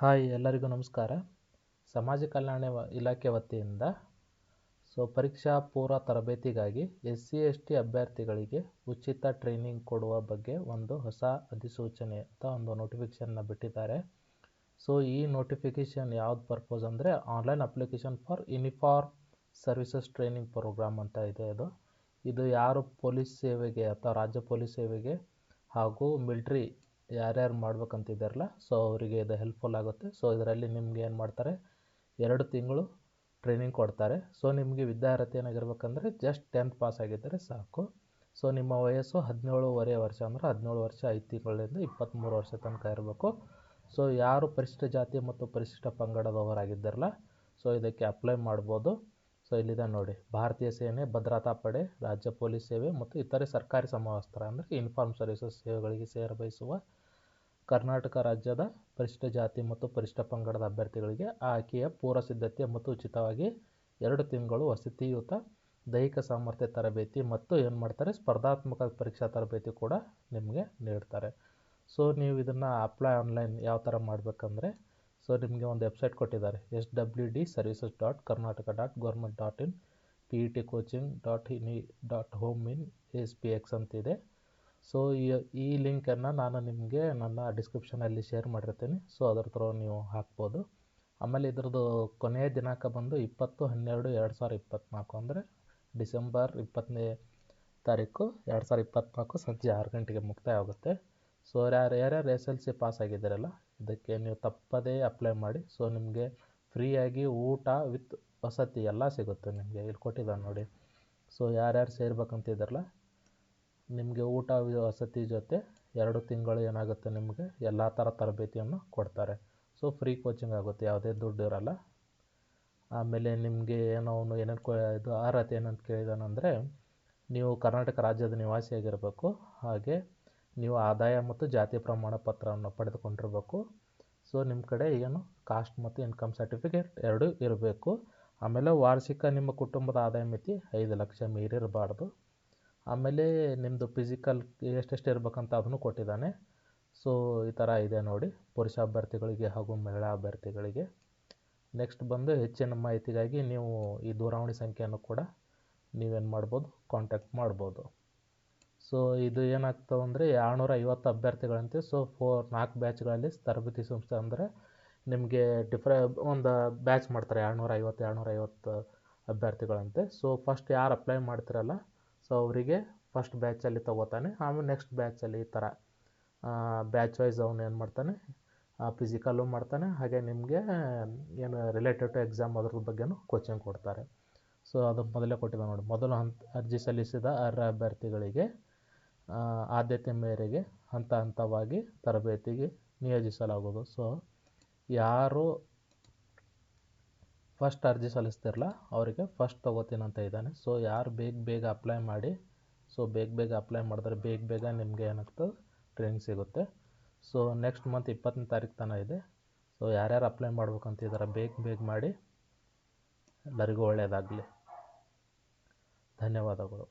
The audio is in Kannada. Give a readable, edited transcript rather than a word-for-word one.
ಹಾಯ್ ಎಲ್ಲರಿಗೂ ನಮಸ್ಕಾರ. ಸಮಾಜ ಕಲ್ಯಾಣ ಇಲಾಖೆ ವತಿಯಿಂದ ಪರೀಕ್ಷಾ ಪೂರ್ವ ತರಬೇತಿಗಾಗಿ SC/ST ಅಭ್ಯರ್ಥಿಗಳಿಗೆ ಉಚಿತ ಟ್ರೈನಿಂಗ್ ಕೊಡುವ ಬಗ್ಗೆ ಒಂದು ಹೊಸ ಅಧಿಸೂಚನೆ ಅಂತ ಒಂದು ನೋಟಿಫಿಕೇಷನ್ನ ಬಿಟ್ಟಿದ್ದಾರೆ. ಈ ನೋಟಿಫಿಕೇಷನ್ ಯಾವ್ದು ಪರ್ಪೋಸ್ ಅಂದರೆ online application for uniform services training program ಅಂತ ಇದೆ. ಇದು ಯಾರು ಪೊಲೀಸ್ ಸೇವೆಗೆ ಅಥವಾ ರಾಜ್ಯ ಪೊಲೀಸ್ ಸೇವೆಗೆ ಹಾಗೂ ಮಿಲ್ಟ್ರಿ ಯಾರ್ಯಾರು ಮಾಡ್ಬೇಕಂತಿದ್ದಾರಲ್ಲ ಅವರಿಗೆ ಇದು ಹೆಲ್ಪ್ಫುಲ್ ಆಗುತ್ತೆ. ಇದರಲ್ಲಿ ನಿಮ್ಗೆ ಏನು ಮಾಡ್ತಾರೆ, 2 ತಿಂಗಳು ಟ್ರೈನಿಂಗ್ ಕೊಡ್ತಾರೆ. ನಿಮಗೆ ವಿದ್ಯಾರ್ಹತೆ ಏನಾಗಿರ್ಬೇಕಂದ್ರೆ ಜಸ್ಟ್ 10th ಪಾಸ್ ಆಗಿದ್ದರೆ ಸಾಕು. ನಿಮ್ಮ ವಯಸ್ಸು 17.5 ವರ್ಷ ಅಂದರೆ 17 ವರ್ಷ 5 ತಿಂಗಳಿಂದ 23 ವರ್ಷ ತನಕ ಇರಬೇಕು. ಯಾರು ಪರಿಶಿಷ್ಟ ಜಾತಿ ಮತ್ತು ಪರಿಶಿಷ್ಟ ಪಂಗಡದವರಾಗಿದ್ದಾರಲ್ಲ ಇದಕ್ಕೆ ಅಪ್ಲೈ ಮಾಡ್ಬೋದು. ಇಲ್ಲಿದೆ ನೋಡಿ, ಭಾರತೀಯ ಸೇನೆ, ಭದ್ರತಾ ಪಡೆ, ರಾಜ್ಯ ಪೊಲೀಸ್ ಸೇವೆ ಮತ್ತು ಇತರೆ ಸರ್ಕಾರಿ ಸಮವಸ್ತ್ರ ಅಂದರೆ ಯೂನಿಫಾರ್ಮ್ ಸರ್ವಿಸಸ್ ಸೇವೆಗಳಿಗೆ ಸೇರಬಯಸುವ ಕರ್ನಾಟಕ ರಾಜ್ಯದ ಪರಿಶಿಷ್ಟ ಜಾತಿ ಮತ್ತು ಪರಿಶಿಷ್ಟ ಪಂಗಡದ ಅಭ್ಯರ್ಥಿಗಳಿಗೆ ಆಯ್ಕೆಯ ಪೂರ್ವ ಸಿದ್ಧತೆ ಮತ್ತು ಉಚಿತವಾಗಿ 2 ತಿಂಗಳು ವಸತಿಯುತ ದೈಹಿಕ ಸಾಮರ್ಥ್ಯ ತರಬೇತಿ ಮತ್ತು ಏನು ಮಾಡ್ತಾರೆ, ಸ್ಪರ್ಧಾತ್ಮಕ ಪರೀಕ್ಷಾ ತರಬೇತಿ ಕೂಡ ನಿಮಗೆ ನೀಡ್ತಾರೆ. ನೀವು ಇದನ್ನು ಅಪ್ಲೈ ಆನ್ಲೈನ್ ಯಾವ ಥರ ಮಾಡಬೇಕಂದ್ರೆ ನಿಮಗೆ ಒಂದು ವೆಬ್ಸೈಟ್ ಕೊಟ್ಟಿದ್ದಾರೆ, swd.services.karnataka.government.in petcoaching.home.in.spx ಅಂತಿದೆ. ಈ ಲಿಂಕನ್ನು ನಾನು ನಿಮಗೆ ನನ್ನ ಡಿಸ್ಕ್ರಿಪ್ಷನಲ್ಲಿ ಶೇರ್ ಮಾಡಿರ್ತೀನಿ. ಅದರ ಥರ ನೀವು ಹಾಕ್ಬೋದು. ಆಮೇಲೆ ಇದ್ರದ್ದು ಕೊನೆಯ ದಿನಾಂಕ ಬಂದು 20/12/2024 ಅಂದರೆ ಡಿಸೆಂಬರ್ 20ನೇ ತಾರೀಕು 2024 ಸಂಜೆ 6 ಗಂಟೆಗೆ ಮುಕ್ತಾಯ ಆಗುತ್ತೆ. ಯಾರ್ಯಾರು SLC ಪಾಸ್ ಆಗಿದ್ದಾರಲ್ಲ ಇದಕ್ಕೆ ನೀವು ತಪ್ಪದೇ ಅಪ್ಲೈ ಮಾಡಿ. ನಿಮಗೆ ಫ್ರೀಯಾಗಿ ಊಟ ವಿತ್ ವಸತಿ ಎಲ್ಲ ಸಿಗುತ್ತೆ. ನಿಮಗೆ ಇಲ್ಲಿ ಕೊಟ್ಟಿದ್ದಾನೆ ನೋಡಿ. ಯಾರ್ಯಾರು ಸೇರ್ಬೇಕಂತಿದ್ದಾರಲ್ಲ ನಿಮಗೆ ಊಟ ವಸತಿ ಜೊತೆ 2 ತಿಂಗಳು ಏನಾಗುತ್ತೆ, ನಿಮಗೆ ಎಲ್ಲ ಥರ ತರಬೇತಿಯನ್ನು ಕೊಡ್ತಾರೆ. ಫ್ರೀ ಕೋಚಿಂಗ್ ಆಗುತ್ತೆ, ಯಾವುದೇ ದುಡ್ಡು ಇರಲ್ಲ. ಆಮೇಲೆ ನಿಮಗೆ ಏನೇನು ಇದು ಅರ್ಹತೆ ಏನಂತ ಕೇಳಿದಾನಂದರೆ ನೀವು ಕರ್ನಾಟಕ ರಾಜ್ಯದ ನಿವಾಸಿಯಾಗಿರಬೇಕು. ಹಾಗೆ ನೀವು ಆದಾಯ ಮತ್ತು ಜಾತಿ ಪ್ರಮಾಣ ಪತ್ರವನ್ನು ಪಡೆದುಕೊಂಡಿರಬೇಕು. ನಿಮ್ಮ ಕಡೆ ಕಾಸ್ಟ್ ಮತ್ತು ಇನ್ಕಮ್ ಸರ್ಟಿಫಿಕೇಟ್ 2 ಇರಬೇಕು. ಆಮೇಲೆ ವಾರ್ಷಿಕ ನಿಮ್ಮ ಕುಟುಂಬದ ಆದಾಯ ಮಿತಿ 5 ಲಕ್ಷ ಮೀರಿರಬಾರ್ದು. ಆಮೇಲೆ ನಿಮ್ಮದು ಫಿಸಿಕಲ್ ಎಷ್ಟೆಷ್ಟು ಇರಬೇಕಂತ ಅದನ್ನು ಕೊಟ್ಟಿದ್ದಾನೆ. ಈ ಥರ ಇದೆ ನೋಡಿ, ಪುರುಷ ಅಭ್ಯರ್ಥಿಗಳಿಗೆ ಹಾಗೂ ಮಹಿಳಾ ಅಭ್ಯರ್ಥಿಗಳಿಗೆ. ನೆಕ್ಸ್ಟ್ ಬಂದು ಹೆಚ್ಚಿನ ಮಾಹಿತಿಗಾಗಿ ನೀವು ಈ ದೂರವಾಣಿ ಸಂಖ್ಯೆಯನ್ನು ಕೂಡ ನೀವೇನು ಮಾಡ್ಬೋದು, ಕಾಂಟ್ಯಾಕ್ಟ್ ಮಾಡ್ಬೋದು. ಇದು ಏನಾಗ್ತವೆ ಅಂದರೆ 250 ಅಭ್ಯರ್ಥಿಗಳಂತೆ. 4 ಬ್ಯಾಚ್ಗಳಲ್ಲಿ ತರಬೇತಿ ಸಂಸ್ಥೆ ಅಂದರೆ ನಿಮಗೆ ಒಂದು ಬ್ಯಾಚ್ ಮಾಡ್ತಾರೆ 250 ಅಭ್ಯರ್ಥಿಗಳಂತೆ. ಫಸ್ಟ್ ಯಾರು ಅಪ್ಲೈ ಮಾಡ್ತಿರಲ್ಲ ಅವರಿಗೆ ಫಸ್ಟ್ ಬ್ಯಾಚಲ್ಲಿ ತೊಗೋತಾನೆ. ಆಮೇಲೆ ನೆಕ್ಸ್ಟ್ ಬ್ಯಾಚಲ್ಲಿ ಈ ಥರ ಬ್ಯಾಚ್ ವೈಸ್ ಅವನು ಏನು ಮಾಡ್ತಾನೆ, ಫಿಸಿಕಲ್ಲು ಮಾಡ್ತಾನೆ. ಹಾಗೆ ನಿಮಗೆ ಏನು ರಿಲೇಟೆಡ್ ಟು ಎಕ್ಸಾಮ್ ಅದ್ರ ಬಗ್ಗೆನೂ ಕೋಚಿಂಗ್ ಕೊಡ್ತಾರೆ. ಅದು ಮೊದಲೇ ಕೊಟ್ಟಿದ್ದ ನೋಡಿ, ಮೊದಲು ಅರ್ಜಿ ಸಲ್ಲಿಸಿದ ಅರ್ಹ ಅಭ್ಯರ್ಥಿಗಳಿಗೆ ಆದ್ಯತೆ ಮೇರೆಗೆ ಹಂತ ಹಂತವಾಗಿ ತರಬೇತಿಗೆ ನಿಯೋಜಿಸಲಾಗುವುದು. ಯಾರು ಫಸ್ಟ್ ಅರ್ಜಿ ಸಲ್ಲಿಸ್ತಿರಲ್ಲ ಅವರಿಗೆ ಫಸ್ಟ್ ತೊಗೋತೀನಿ ಅಂತ ಇದ್ದಾನೆ. ಯಾರು ಬೇಗ ಅಪ್ಲೈ ಮಾಡಿ, ಬೇಗ ಅಪ್ಲೈ ಮಾಡಿದ್ರೆ ಬೇಗ ನಿಮಗೆ ಏನಾಗ್ತದೆ, ಟ್ರೈನಿಂಗ್ ಸಿಗುತ್ತೆ. ನೆಕ್ಸ್ಟ್ ಮಂತ್ 20ನೇ ತಾರೀಕು ತನಕ ಇದೆ. ಯಾರ್ಯಾರು ಅಪ್ಲೈ ಮಾಡ್ಬೇಕಂತಿದ್ದಾರೆ ಬೇಗ ಮಾಡಿ. ಎಲ್ಲರಿಗೂ ಒಳ್ಳೆಯದಾಗಲಿ. ಧನ್ಯವಾದಗಳು.